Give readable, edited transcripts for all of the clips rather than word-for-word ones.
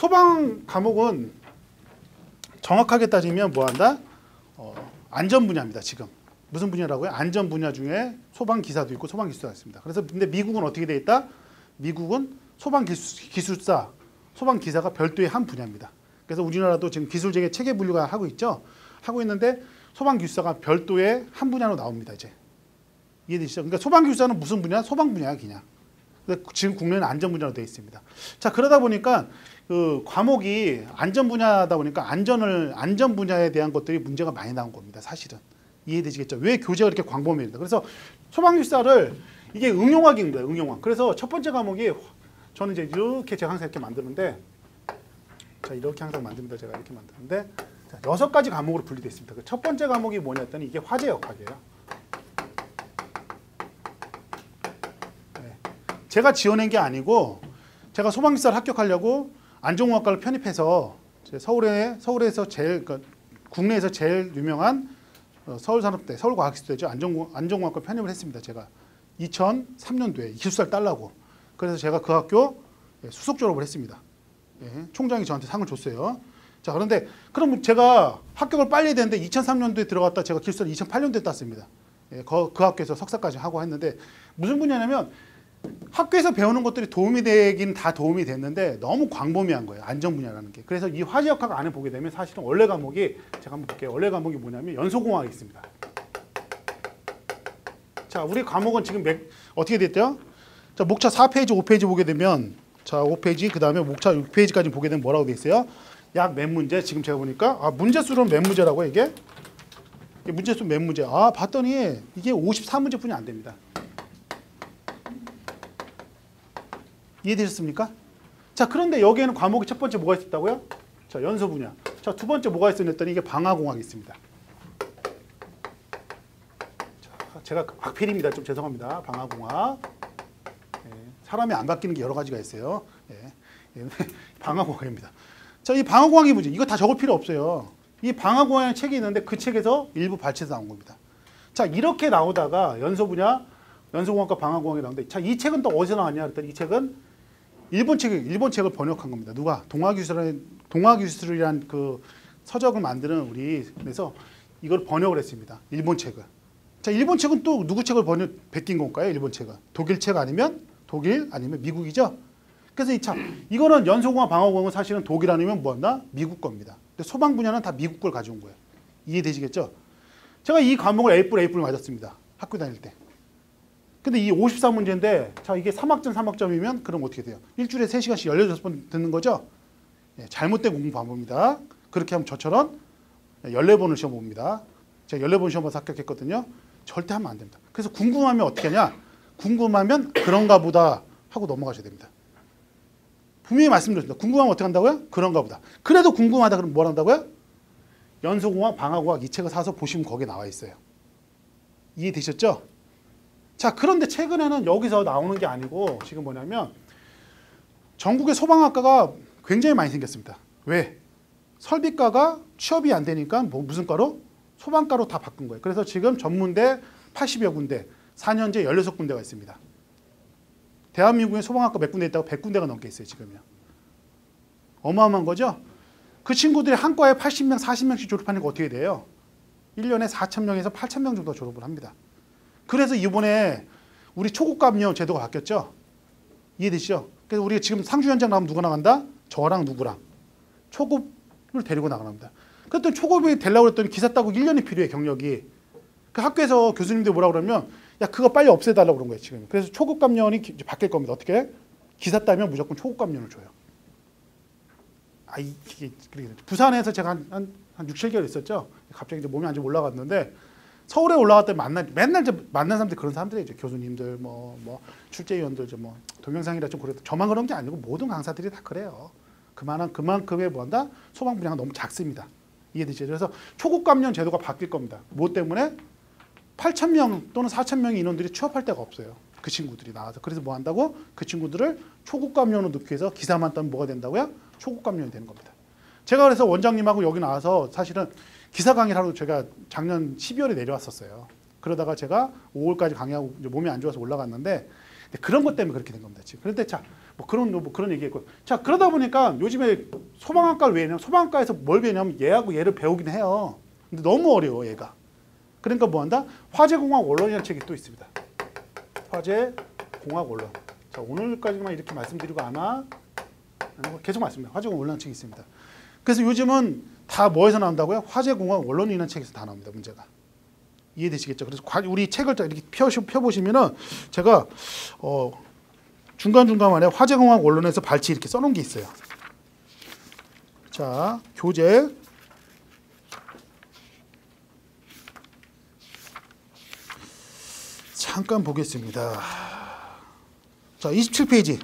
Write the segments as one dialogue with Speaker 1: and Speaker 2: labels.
Speaker 1: 소방 과목은 정확하게 따지면 뭐 한다? 안전 분야입니다. 지금 무슨 분야라고요? 안전 분야 중에 소방 기사도 있고 소방 기술사가 있습니다. 그래서 근데 미국은 어떻게 돼 있다? 미국은 소방 기술사, 소방 기사가 별도의 한 분야입니다. 그래서 우리나라도 지금 기술직의 체계 분류가 하고 있죠. 하고 있는데 소방 기술사가 별도의 한 분야로 나옵니다. 이제 이해되시죠? 그러니까 소방 기술사는 무슨 분야? 소방 분야야 그냥. 근데 지금 국내는 안전 분야로 되어 있습니다. 자, 그러다 보니까 그 과목이 안전 분야다 보니까 안전 분야에 대한 것들이 문제가 많이 나온 겁니다. 사실은 이해되시겠죠? 왜 교재가 이렇게 광범위합니다. 그래서 소방기술사를 이게 응용하기인 거예요. 응용학. 그래서 첫 번째 과목이 저는 이제 이렇게 제가 항상 이렇게 만드는데, 자 이렇게 항상 만듭니다. 제가 이렇게 만드는데, 자, 6가지 과목으로 분리되어 있습니다. 첫 번째 과목이 뭐냐 했더니 이게 화재 역학이에요. 네. 제가 지어낸 게 아니고 제가 소방기사를 합격하려고 안전공학과를 편입해서 서울에서 제일 그러니까 국내에서 제일 유명한 서울산업대, 서울과학기술대죠. 안전공학과 편입을 했습니다. 제가 2003년도에 기술사를 따려고. 그래서 제가 그 학교 수석 졸업을 했습니다. 예, 총장이 저한테 상을 줬어요. 자, 그런데 그럼 제가 합격을 빨리 해야 되는데 2003년도에 들어갔다 제가 기술사를 2008년도에 땄습니다. 예, 그 학교에서 석사까지 하고 했는데 무슨 분야냐면 학교에서 배우는 것들이 도움이 되긴 다 도움이 됐는데 너무 광범위한 거예요. 안전 분야라는 게. 그래서 이 화재역학 안에 보게 되면 사실은 원래 과목이 제가 한번 볼게요. 원래 과목이 뭐냐면 연소공학이 있습니다. 자, 우리 과목은 지금 어떻게 됐죠? 자, 목차 4페이지, 5페이지 보게 되면 자, 5페이지 그다음에 목차 6페이지까지 보게 되면 뭐라고 돼 있어요? 약 몇 문제? 지금 제가 보니까 문제수로는 몇 문제라고 이게? 문제수 몇 문제? 봤더니 이게 54문제뿐이 안 됩니다. 이해되셨습니까? 자, 그런데 여기에는 과목이 첫 번째 뭐가 있었다고요? 자, 연소 분야. 자, 두 번째 뭐가 있었냐 했더니 이게 방화공학이 있습니다. 자, 제가 악필입니다. 좀 죄송합니다. 방화공학. 예, 사람이 안 바뀌는 게 여러 가지가 있어요. 예, 방화공학입니다. 자, 이 방화공학이 뭐지? 이거 다 적을 필요 없어요. 이 방화공학의 책이 있는데 그 책에서 일부 발췌해서 나온 겁니다. 자, 이렇게 나오다가 연소 분야, 연소공학과 방화공학이 나오는데 자, 이 책은 또 어디서 나왔냐 했더니 이 책은 일본 책을 번역한 겁니다. 누가? 동아기술이란 그 서적을 만드는 우리 그래서 이걸 번역을 했습니다. 일본 책을. 자, 일본 책은 또 누구 책을 베낀 건가요? 일본 책은 독일 책 아니면 미국이죠. 그래서 이거는 연소공학, 방화공학은 사실은 독일 아니면 뭐였나? 미국 겁니다. 근데 소방 분야는 다 미국 걸 가져온 거예요. 이해되시겠죠? 제가 이 과목을 A+, 맞았습니다. 학교 다닐 때. 근데 이 54문제인데 자, 이게 3학점이면 그럼 어떻게 돼요? 일주일에 3시간씩 16번 듣는 거죠? 예, 잘못된 공부 방법입니다. 그렇게 하면 저처럼 14번을 시험 봅니다. 제가 14번 시험 봐서 합격했거든요. 절대 하면 안 됩니다. 그래서 궁금하면 어떻게 하냐? 궁금하면 그런가 보다 하고 넘어가셔야 됩니다. 분명히 말씀드렸습니다. 궁금하면 어떻게 한다고요? 그런가 보다. 그래도 궁금하다 그러면 뭘 한다고요? 연소공학, 방화공학 이 책을 사서 보시면 거기에 나와 있어요. 이해되셨죠? 자, 그런데 최근에는 여기서 나오는 게 아니고 지금 뭐냐면 전국의 소방학과가 굉장히 많이 생겼습니다. 왜? 설비과가 취업이 안 되니까 무슨 과로? 소방과로 다 바꾼 거예요. 그래서 지금 전문대 80여 군데, 4년제 16군데가 있습니다. 대한민국에 소방학과 몇 군데 있다고 100군데가 넘게 있어요. 지금요. 어마어마한 거죠? 그 친구들이 한 과에 80명, 40명씩 졸업하니까 어떻게 돼요? 1년에 4,000명에서 8,000명 정도 졸업을 합니다. 그래서 이번에 우리 초급감요 제도가 바뀌었죠. 이해되시죠? 그래서 우리가 지금 상주 현장 나오면 누가 나간다? 저랑 누구랑 초급을 데리고 나갑니다. 그랬더니 초급이 되려고 했더니 기사 따고 1년이 필요해 경력이. 그 학교에서 교수님들 뭐라 그러면 야 그거 빨리 없애달라고 그런 거예요 지금. 그래서 초급감년이 바뀔 겁니다. 어떻게? 기사 따면 무조건 초급감년을 줘요. 이게 부산에서 제가 한 6, 7개월 있었죠. 갑자기 이제 몸이 안 좀 올라갔는데 서울에 올라갈 때 맨날 만난 사람들이 그런 사람들이죠. 교수님들, 출제위원들, 동영상이라 좀 그래도 저만 그런 게 아니고 모든 강사들이 다 그래요. 그만큼의 뭐한다? 소방 분야가 너무 작습니다. 이해되시죠? 그래서 초급 감년 제도가 바뀔 겁니다. 뭐 때문에? 8,000명 또는 4,000명의 인원들이 취업할 데가 없어요. 그 친구들이 나와서. 그래서 뭐 한다고? 그 친구들을 초급 감년으로 넣기 위해서 기사만 따면 뭐가 된다고요? 초급 감년이 되는 겁니다. 제가 그래서 원장님하고 여기 나와서 사실은 기사 강의를 하러 제가 작년 12월에 내려왔었어요. 그러다가 제가 5월까지 강의하고 몸이 안 좋아서 올라갔는데 근데 그런 것 때문에 그렇게 된 겁니다. 지금. 그런데 자, 뭐 그런 얘기했고. 자, 그러다 보니까 요즘에 소방학과를 왜 해냐면 소방학과에서 뭘 배우냐면 얘하고 얘를 배우긴 해요. 근데 너무 어려워, 얘가. 그러니까 뭐 한다? 화재공학 원론이라는 책이 또 있습니다. 화재공학 원론. 자, 오늘까지만 이렇게 말씀드리고 아마 계속 말씀드려요. 화재공학 원론이라는 책이 있습니다. 그래서 요즘은 다 뭐에서 나온다고요? 화재공학 원론이라는 책에서 다 나옵니다. 문제가. 이해되시겠죠? 그래서 우리 책을 이렇게 펴보시면은 제가 중간중간만에 화재공학 원론에서 발치 이렇게 써놓은 게 있어요. 자, 교재. 잠깐 보겠습니다. 자, 27페이지.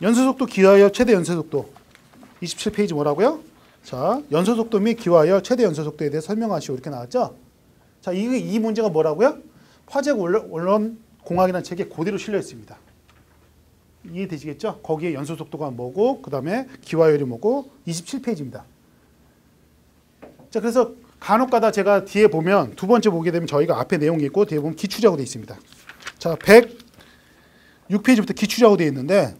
Speaker 1: 연소속도 기하여 최대 연소속도. 27페이지 뭐라고요? 자, 연소속도 및 기하여 최대 연소속도에 대해 설명하시오. 이렇게 나왔죠? 자, 이 문제가 뭐라고요? 화재 원론 공학이라는 책에 그대로 실려 있습니다. 이해되시겠죠? 거기에 연소속도가 뭐고, 그 다음에 기하열이 뭐고, 27페이지입니다. 자, 그래서 간혹가다 제가 뒤에 보면 두 번째 보게 되면 저희가 앞에 내용이 있고 뒤에 보면 기출이라고 되어 있습니다. 자, 106페이지부터 기출이라고 되어 있는데,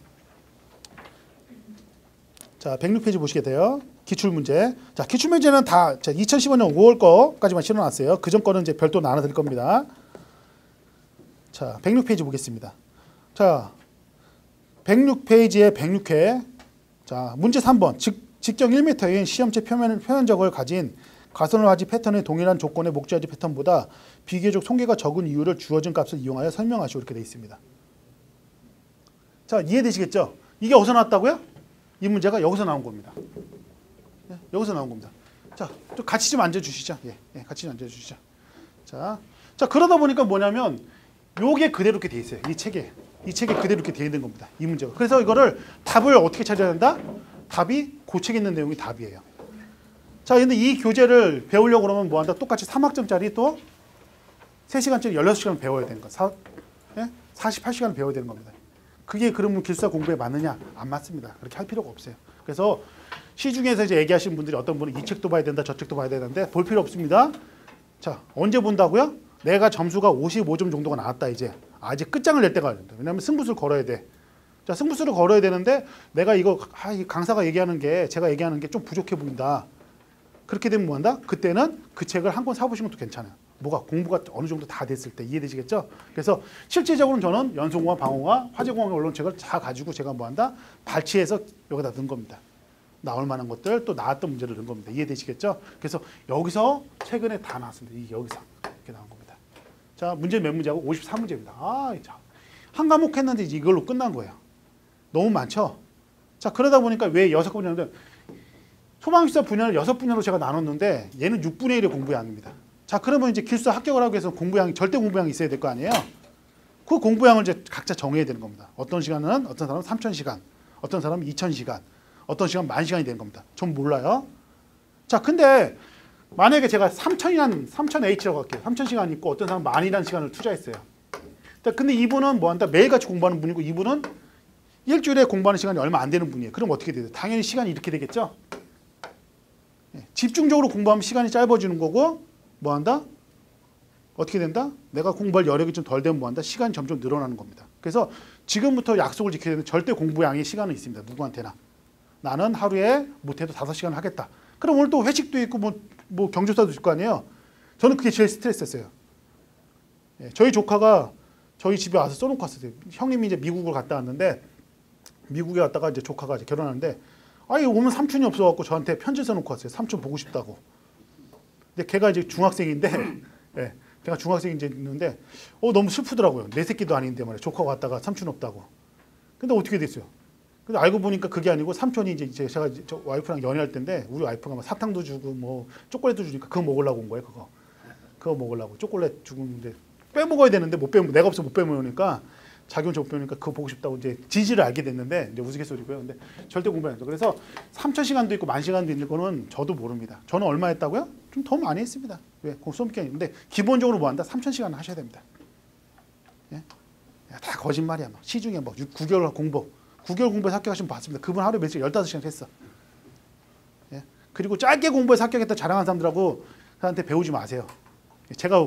Speaker 1: 자, 106페이지 보시게 돼요. 기출문제. 자, 기출문제는 다 2015년 5월 거까지만 실어놨어요. 그전 거는 이제 별도로 나눠드릴 겁니다. 자, 106페이지 보겠습니다. 자, 106페이지에 106회. 자, 문제 3번. 직경 1m인 시험체 표면적을 가진 가선화지 패턴의 동일한 조건의 목재화지 패턴보다 비교적 손괴가 적은 이유를 주어진 값을 이용하여 설명하시오. 이렇게 되어 있습니다. 자, 이해되시겠죠? 이게 어디서 나왔다고요? 이 문제가 여기서 나온 겁니다. 네, 여기서 나온 겁니다. 자, 좀 같이 좀 앉아주시죠. 예, 같이 좀 앉아주시죠. 자, 그러다 보니까 뭐냐면 요게 그대로 이렇게 돼 있어요. 이 책에 그대로 이렇게 돼 있는 겁니다. 이 문제가. 그래서 이거를 답을 어떻게 찾아야 된다? 답이 그 책에 있는 내용이 답이에요. 자, 근데 이 교재를 배우려고 그러면 뭐 한다? 똑같이 3학점짜리 또 3시간짜리 16시간 배워야 되는 거. 48시간을 배워야 되는 겁니다. 그게 그러면 기숙사 공부에 맞느냐? 안 맞습니다. 그렇게 할 필요가 없어요. 그래서 시중에서 이제 얘기하시는 분들이 어떤 분은 이 책도 봐야 된다, 저 책도 봐야 되는데 볼 필요 없습니다. 자, 언제 본다고요? 내가 점수가 55점 정도가 나왔다 이제. 이제 끝장을 낼 때가 된다. 왜냐하면 승부수를 걸어야 돼. 자, 승부수를 걸어야 되는데 내가 이거 이 강사가 얘기하는 게 제가 얘기하는 게 좀 부족해 보인다. 그렇게 되면 뭐 한다? 그때는 그 책을 한 권 사보시면 또 괜찮아요. 뭐가 공부가 어느 정도 다 됐을 때 이해되시겠죠? 그래서 실질적으로는 저는 연소공학, 방공학, 화재공학 원론책을 다 가지고 제가 뭐 한다? 발치해서 여기다 넣은 겁니다. 나올 만한 것들 또 나왔던 문제를 넣은 겁니다. 이해되시겠죠? 그래서 여기서 최근에 다 나왔습니다. 여기서 이렇게 나온 겁니다. 자, 문제 몇 문제하고 54문제입니다. 한 과목 했는데 이걸로 끝난 거예요. 너무 많죠? 자, 그러다 보니까 왜 6분야인데 소방기술사 분야를 6분야로 제가 나눴는데 얘는 6분의 1의 공부량이 아닙니다. 자, 그러면 이제 기술사 합격을 하기 위해서 공부량이 절대 공부량이 있어야 될 거 아니에요? 그 공부량을 이제 각자 정해야 되는 겁니다. 어떤 시간은 어떤 사람은 3,000시간, 어떤 사람은 2,000시간, 어떤 시간 10,000시간이 되는 겁니다. 전 몰라요. 자, 근데 만약에 제가 3,000H라고 할게요. 3,000시간 있고 어떤 사람은 10,000이라는 시간을 투자했어요. 자, 근데 이분은 뭐 한다? 매일같이 공부하는 분이고 이분은 일주일에 공부하는 시간이 얼마 안 되는 분이에요. 그럼 어떻게 돼요? 당연히 시간이 이렇게 되겠죠? 집중적으로 공부하면 시간이 짧아지는 거고 뭐 한다? 어떻게 된다? 내가 공부할 여력이 좀 덜 되면 뭐 한다? 시간이 점점 늘어나는 겁니다. 그래서 지금부터 약속을 지켜야 되는 절대 공부량의 시간은 있습니다. 누구한테나. 나는 하루에 못해도 5시간 하겠다. 그럼 오늘 또 회식도 있고 뭐 경조사도 있을 거 아니에요. 저는 그게 제일 스트레스였어요. 저희 조카가 저희 집에 와서 써놓고 왔어요. 형님이 이제 미국을 갔다 왔는데 미국에 갔다가 이제 조카가 이제 결혼하는데 오면 삼촌이 없어갖고 저한테 편지 써놓고 왔어요. 삼촌 보고 싶다고. 근데 걔가 이제 중학생인데, 걔가 중학생이 이제 있는데, 너무 슬프더라고요. 내 새끼도 아닌데 말이야. 조카가 왔다가 삼촌 없다고. 근데 어떻게 됐어요? 근데 알고 보니까 그게 아니고 삼촌이 이제 제가 저 와이프랑 연애할 때인데 우리 와이프가 막 사탕도 주고 뭐 초콜릿도 주니까 그거 먹으려고 온 거예요. 그거 먹으려고 초콜릿 주는데 빼먹어야 되는데 못 빼먹. 내가 없어 못 빼먹으니까. 자기 혼자 못 배우니까 그거 보고 싶다고 이제 지지를 알게 됐는데 이제 우스갯소리고요. 근데 절대 공부 안 해요. 그래서 3,000시간도 있고 10,000시간도 있는 거는 저도 모릅니다. 저는 얼마 했다고요? 좀 더 많이 했습니다. 왜? 수험기간이 있는데 기본적으로 뭐 한다? 3,000시간 하셔야 됩니다. 예? 다 거짓말이야. 막. 시중에 뭐 9개월 공부. 9개월 공부해서 합격하시면 봤습니다. 그분 하루에 며칠 15시간 했어. 예? 그리고 짧게 공부해서 합격했다 자랑하는 사람들하고 한테 배우지 마세요. 제가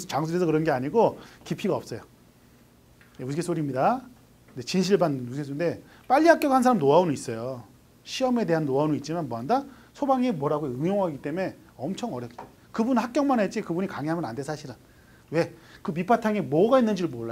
Speaker 1: 장수해서 그런 게 아니고 깊이가 없어요. 우스갯소리입니다. 근데 진실반 우스갯소리인데 빨리 합격한 사람 노하우는 있어요. 시험에 대한 노하우는 있지만 뭐한다? 소방이 뭐라고 응용하기 때문에 엄청 어렵죠. 그분 합격만 했지 그분이 강의하면 안 돼 사실은. 왜? 그 밑바탕에 뭐가 있는지를 몰라요.